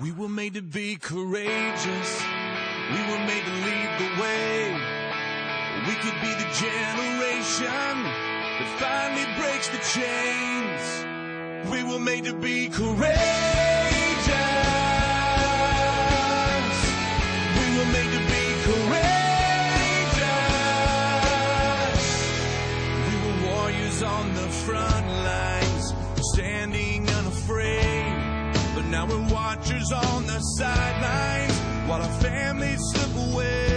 We were made to be courageous. We were made to lead the way. We could be the generation that finally breaks the chains. We were made to be courageous. We were made to be courageous. We were warriors on the front lines, standing unafraid. But now we're watchers on the sidelines while our families slip away.